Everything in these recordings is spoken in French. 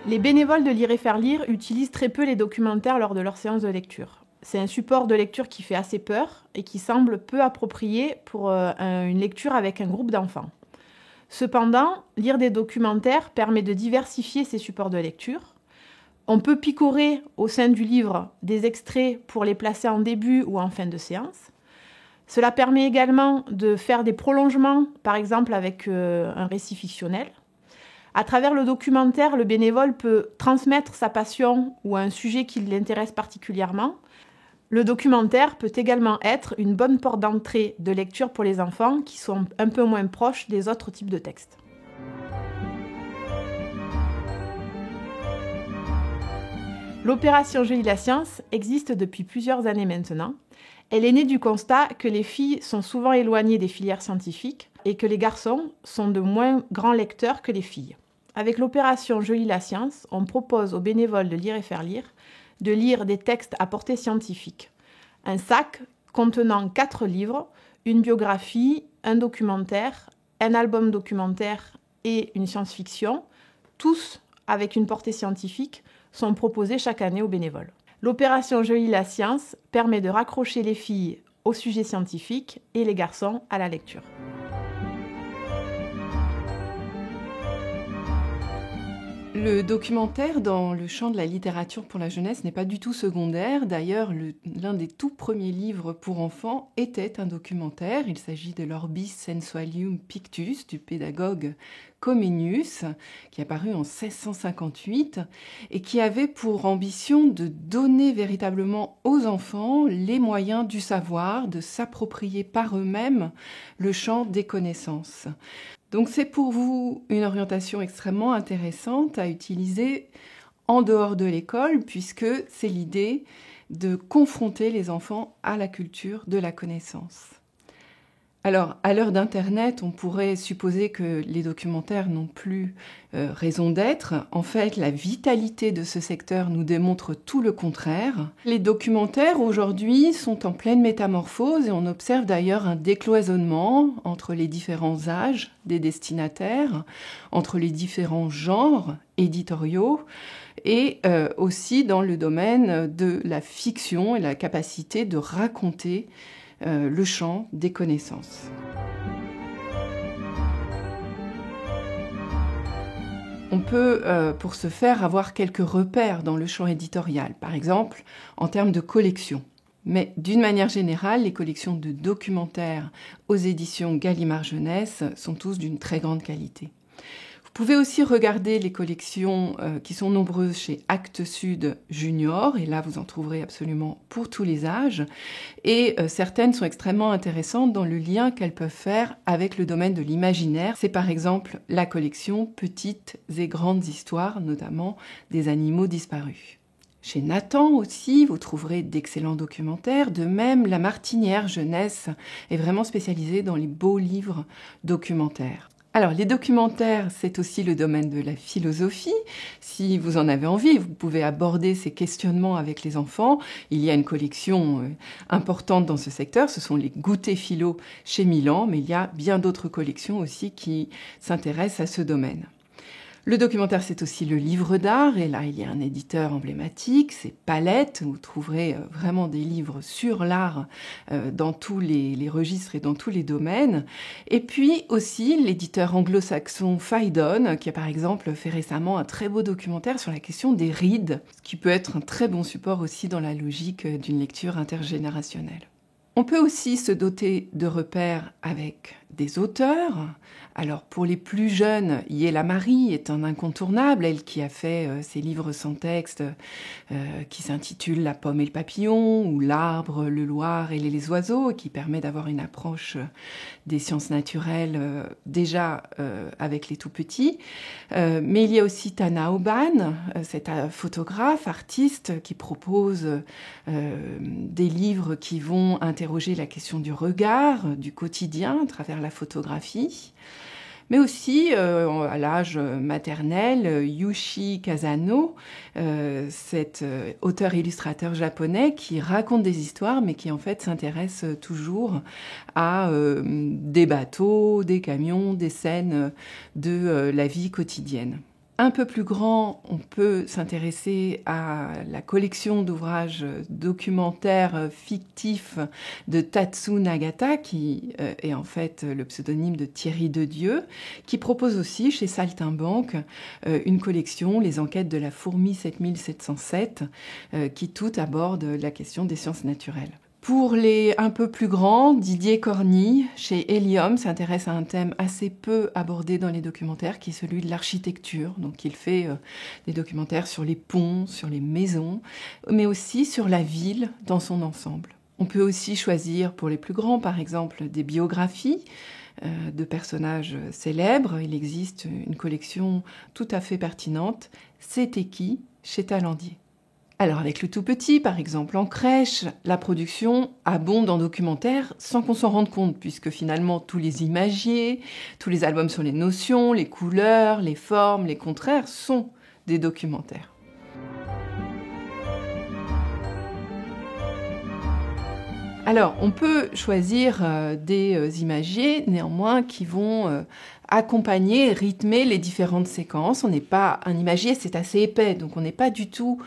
Les bénévoles de Lire et faire lire utilisent très peu les documentaires lors de leurs séances de lecture. C'est un support de lecture qui fait assez peur et qui semble peu approprié pour une lecture avec un groupe d'enfants. Cependant, lire des documentaires permet de diversifier ces supports de lecture. On peut picorer au sein du livre des extraits pour les placer en début ou en fin de séance. Cela permet également de faire des prolongements, par exemple avec un récit fictionnel. À travers le documentaire, le bénévole peut transmettre sa passion ou un sujet qui l'intéresse particulièrement. Le documentaire peut également être une bonne porte d'entrée de lecture pour les enfants qui sont un peu moins proches des autres types de textes. L'opération Je lis la science existe depuis plusieurs années maintenant. Elle est née du constat que les filles sont souvent éloignées des filières scientifiques et que les garçons sont de moins grands lecteurs que les filles. Avec l'opération Je lis la science, on propose aux bénévoles de Lire et faire lire de lire des textes à portée scientifique. Un sac contenant 4 livres, une biographie, un documentaire, un album documentaire et une science-fiction, tous avec une portée scientifique, sont proposés chaque année aux bénévoles. L'opération Je lis la science permet de raccrocher les filles au sujet scientifique et les garçons à la lecture. Le documentaire dans le champ de la littérature pour la jeunesse n'est pas du tout secondaire. D'ailleurs, l'un des tout premiers livres pour enfants était un documentaire. Il s'agit de l'Orbis Sensualium Pictus du pédagogue Comenius, qui est apparu en 1658 et qui avait pour ambition de donner véritablement aux enfants les moyens du savoir, de s'approprier par eux-mêmes le champ des connaissances. Donc c'est pour vous une orientation extrêmement intéressante à utiliser en dehors de l'école, puisque c'est l'idée de confronter les enfants à la culture de la connaissance. Alors, à l'heure d'Internet, on pourrait supposer que les documentaires n'ont plus raison d'être. En fait, la vitalité de ce secteur nous démontre tout le contraire. Les documentaires, aujourd'hui, sont en pleine métamorphose et on observe d'ailleurs un décloisonnement entre les différents âges des destinataires, entre les différents genres éditoriaux et aussi dans le domaine de la fiction et la capacité de raconter le champ des connaissances. On peut, pour ce faire, avoir quelques repères dans le champ éditorial, par exemple en termes de collection. Mais d'une manière générale, les collections de documentaires aux éditions Gallimard Jeunesse sont tous d'une très grande qualité. Vous pouvez aussi regarder les collections qui sont nombreuses chez Actes Sud Junior, et là vous en trouverez absolument pour tous les âges, et certaines sont extrêmement intéressantes dans le lien qu'elles peuvent faire avec le domaine de l'imaginaire. C'est par exemple la collection Petites et grandes histoires, notamment des animaux disparus. Chez Nathan aussi, vous trouverez d'excellents documentaires. De même, La Martinière Jeunesse est vraiment spécialisée dans les beaux livres documentaires. Alors, les documentaires, c'est aussi le domaine de la philosophie. Si vous en avez envie, vous pouvez aborder ces questionnements avec les enfants. Il y a une collection importante dans ce secteur, ce sont les goûters philo chez Milan, mais il y a bien d'autres collections aussi qui s'intéressent à ce domaine. Le documentaire, c'est aussi le livre d'art, et là, il y a un éditeur emblématique, c'est Palette. Vous trouverez vraiment des livres sur l'art dans tous les registres et dans tous les domaines. Et puis aussi l'éditeur anglo-saxon Phaidon, qui a par exemple fait récemment un très beau documentaire sur la question des rides, ce qui peut être un très bon support aussi dans la logique d'une lecture intergénérationnelle. On peut aussi se doter de repères avec des auteurs. Alors pour les plus jeunes, Yéla Marie est un incontournable, elle qui a fait ses livres sans texte qui s'intitulent La pomme et le papillon ou L'arbre, le Loir et les oiseaux, qui permet d'avoir une approche des sciences naturelles déjà avec les tout petits. Mais il y a aussi Tana Oban, cette photographe, artiste qui propose des livres qui vont interroger la question du regard, du quotidien à travers la photographie. Mais aussi, à l'âge maternel, Yushi Kazano, cet auteur-illustrateur japonais qui raconte des histoires, mais qui en fait s'intéresse toujours à des bateaux, des camions, des scènes de la vie quotidienne. Un peu plus grand, on peut s'intéresser à la collection d'ouvrages documentaires fictifs de Tatsu Nagata, qui est en fait le pseudonyme de Thierry Dedieu, qui propose aussi chez Saltimbanque une collection, Les enquêtes de la fourmi 7707, qui toutes abordent la question des sciences naturelles. Pour les un peu plus grands, Didier Corny, chez Helium, s'intéresse à un thème assez peu abordé dans les documentaires, qui est celui de l'architecture. Donc il fait des documentaires sur les ponts, sur les maisons, mais aussi sur la ville dans son ensemble. On peut aussi choisir, pour les plus grands, par exemple, des biographies de personnages célèbres. Il existe une collection tout à fait pertinente, C'était qui, chez Talandier. Alors avec le tout petit, par exemple en crèche, la production abonde en documentaires sans qu'on s'en rende compte, puisque finalement tous les imagiers, tous les albums sur les notions, les couleurs, les formes, les contraires sont des documentaires. Alors, on peut choisir des imagiers, néanmoins, qui vont accompagner, rythmer les différentes séquences. On n'est pas un imagier, c'est assez épais, donc on n'est pas du tout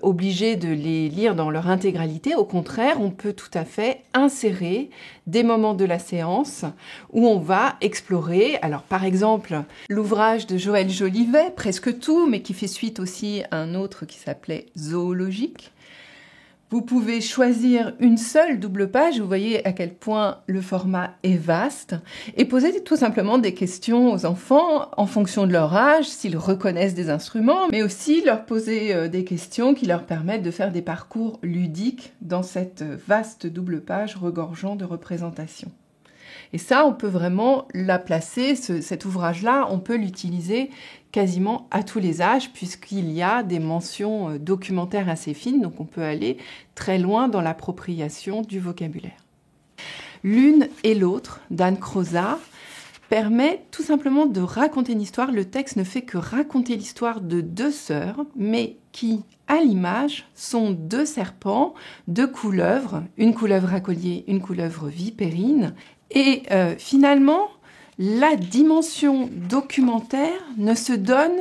obligé de les lire dans leur intégralité. Au contraire, on peut tout à fait insérer des moments de la séance où on va explorer. Alors, par exemple, l'ouvrage de Joël Jolivet, Presque tout, mais qui fait suite aussi à un autre qui s'appelait Zoologique. Vous pouvez choisir une seule double page, vous voyez à quel point le format est vaste, et poser tout simplement des questions aux enfants en fonction de leur âge, s'ils reconnaissent des instruments, mais aussi leur poser des questions qui leur permettent de faire des parcours ludiques dans cette vaste double page regorgeant de représentations. Et ça, on peut vraiment la placer, cet ouvrage-là, on peut l'utiliser quasiment à tous les âges, puisqu'il y a des mentions documentaires assez fines, donc on peut aller très loin dans l'appropriation du vocabulaire. L'une et l'autre, d'Anne Crozat, permet tout simplement de raconter une histoire. Le texte ne fait que raconter l'histoire de deux sœurs, mais qui, à l'image, sont deux serpents, deux couleuvres, une couleuvre à collier, une couleuvre vipérine. Et finalement, la dimension documentaire ne se donne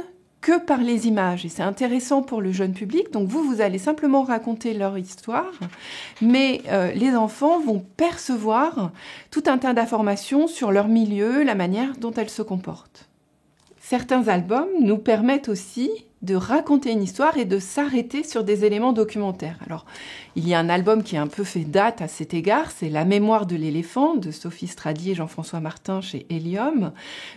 que par les images. Et c'est intéressant pour le jeune public. Donc vous allez simplement raconter leur histoire, mais les enfants vont percevoir tout un tas d'informations sur leur milieu, la manière dont elles se comportent. Certains albums nous permettent aussi de raconter une histoire et de s'arrêter sur des éléments documentaires. Alors, il y a un album qui a un peu fait date à cet égard, c'est La mémoire de l'éléphant de Sophie Stradier et Jean-François Martin chez Helium,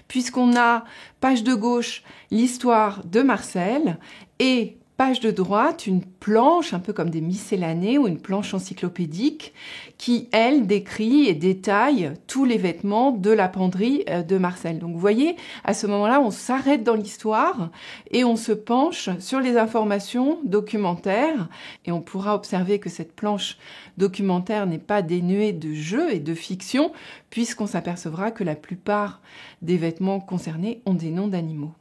puisqu'on a, page de gauche, l'histoire de Marcel et page de droite, une planche, un peu comme des miscellanées ou une planche encyclopédique qui, elle, décrit et détaille tous les vêtements de la penderie de Marcel. Donc vous voyez, à ce moment-là, on s'arrête dans l'histoire et on se penche sur les informations documentaires et on pourra observer que cette planche documentaire n'est pas dénuée de jeu et de fiction puisqu'on s'apercevra que la plupart des vêtements concernés ont des noms d'animaux.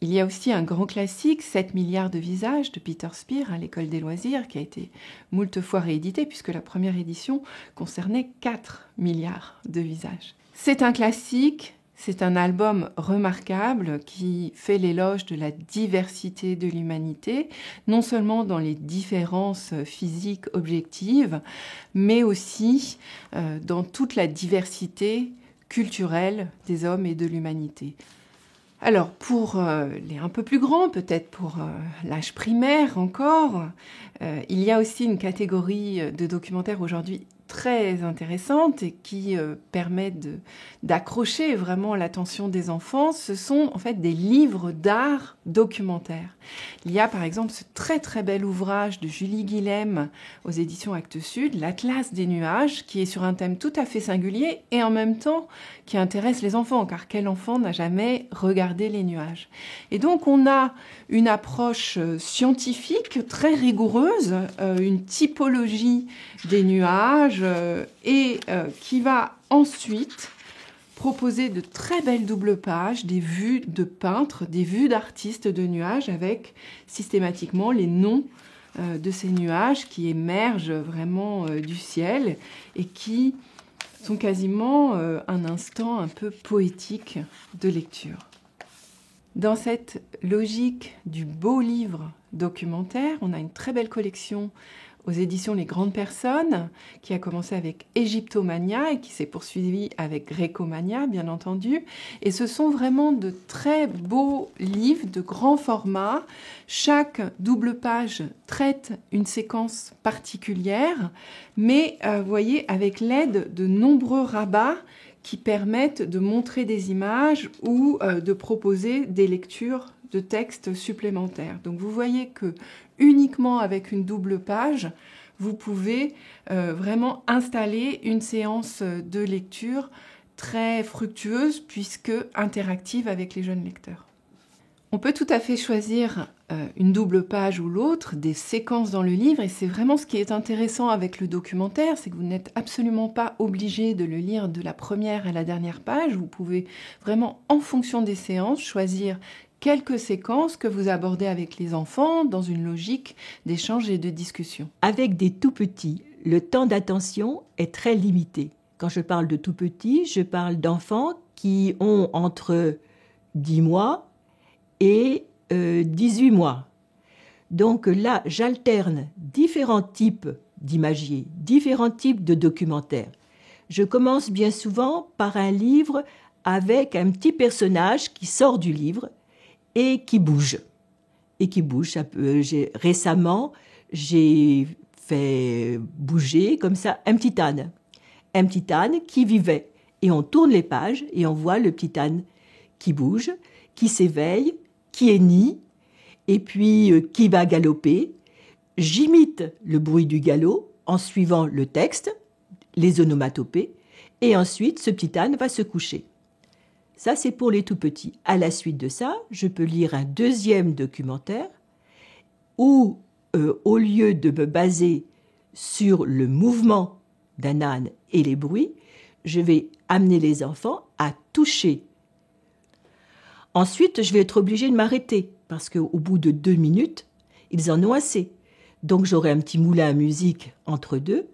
Il y a aussi un grand classique, 7 milliards de visages, de Peter Spear à l'École des loisirs, qui a été moult fois réédité, puisque la première édition concernait 4 milliards de visages. C'est un classique, c'est un album remarquable qui fait l'éloge de la diversité de l'humanité, non seulement dans les différences physiques objectives, mais aussi dans toute la diversité culturelle des hommes et de l'humanité. Alors, pour les un peu plus grands, peut-être pour l'âge primaire encore, il y a aussi une catégorie de documentaires aujourd'hui très intéressante et qui permet d'accrocher vraiment l'attention des enfants. Ce sont en fait des livres d'art documentaires. Il y a par exemple ce très très bel ouvrage de Julie Guilhem aux éditions Actes Sud, L'Atlas des nuages, qui est sur un thème tout à fait singulier et en même temps qui intéresse les enfants, car quel enfant n'a jamais regardé les nuages? Et donc on a une approche scientifique très rigoureuse, une typologie des nuages et qui va ensuite proposer de très belles doubles pages, des vues de peintres, des vues d'artistes de nuages avec systématiquement les noms de ces nuages qui émergent vraiment du ciel et qui sont quasiment un instant un peu poétique de lecture. Dans cette logique du beau livre documentaire, on a une très belle collection aux éditions Les Grandes Personnes, qui a commencé avec Égyptomania et qui s'est poursuivie avec Grécomania, bien entendu. Et ce sont vraiment de très beaux livres de grand format. Chaque double page traite une séquence particulière, mais vous voyez, avec l'aide de nombreux rabats qui permettent de montrer des images ou de proposer des lectures de textes supplémentaires. Donc vous voyez que uniquement avec une double page, vous pouvez vraiment installer une séance de lecture très fructueuse puisque interactive avec les jeunes lecteurs. On peut tout à fait choisir une double page ou l'autre, des séquences dans le livre, et c'est vraiment ce qui est intéressant avec le documentaire, c'est que vous n'êtes absolument pas obligé de le lire de la première à la dernière page. Vous pouvez vraiment, en fonction des séances, choisir quelques séquences que vous abordez avec les enfants dans une logique d'échange et de discussion. Avec des tout petits, le temps d'attention est très limité. Quand je parle de tout petits, je parle d'enfants qui ont entre 10 mois et 18 mois. Donc là, j'alterne différents types d'imagiers, différents types de documentaires. Je commence bien souvent par un livre avec un petit personnage qui sort du livre et qui bouge. Récemment, j'ai fait bouger comme ça un petit âne. Un petit âne qui vivait. Et on tourne les pages et on voit le petit âne qui bouge, qui s'éveille, qui hennit, et puis qui va galoper. J'imite le bruit du galop en suivant le texte, les onomatopées, et ensuite ce petit âne va se coucher. Ça, c'est pour les tout-petits. À la suite de ça, je peux lire un deuxième documentaire où, au lieu de me baser sur le mouvement d'un âne et les bruits, je vais amener les enfants à toucher. Ensuite, je vais être obligée de m'arrêter parce qu'au bout de 2 minutes, ils en ont assez. Donc, j'aurai un petit moulin à musique entre deux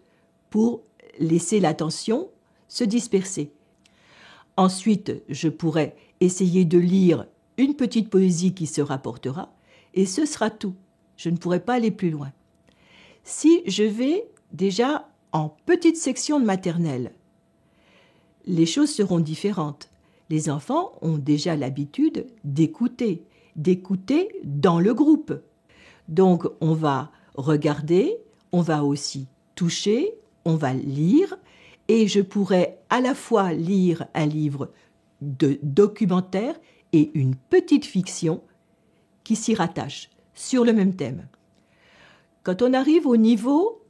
pour laisser l'attention se disperser. Ensuite, je pourrai essayer de lire une petite poésie qui se rapportera et ce sera tout. Je ne pourrai pas aller plus loin. Si je vais déjà en petite section de maternelle, les choses seront différentes. Les enfants ont déjà l'habitude d'écouter dans le groupe. Donc, on va regarder, on va aussi toucher, on va lire, et je pourrais à la fois lire un livre de documentaire et une petite fiction qui s'y rattache sur le même thème. Quand on arrive au niveau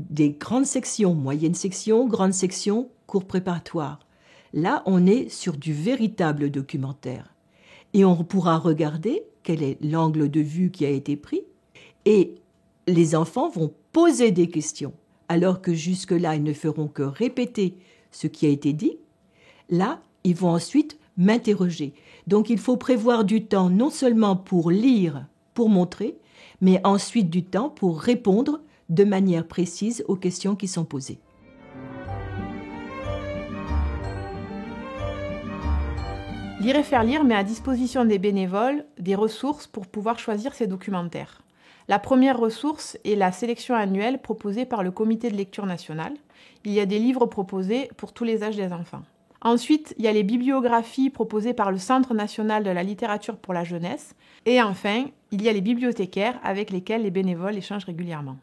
des grandes sections, moyennes sections, grandes sections, cours préparatoires, là on est sur du véritable documentaire. Et on pourra regarder quel est l'angle de vue qui a été pris et les enfants vont poser des questions. Alors que jusque-là, ils ne feront que répéter ce qui a été dit, là, ils vont ensuite m'interroger. Donc, il faut prévoir du temps non seulement pour lire, pour montrer, mais ensuite du temps pour répondre de manière précise aux questions qui sont posées. Lire et faire lire met à disposition des bénévoles des ressources pour pouvoir choisir ces documentaires. La première ressource est la sélection annuelle proposée par le Comité de lecture nationale. Il y a des livres proposés pour tous les âges des enfants. Ensuite, il y a les bibliographies proposées par le Centre national de la littérature pour la jeunesse. Et enfin, il y a les bibliothécaires avec lesquels les bénévoles échangent régulièrement.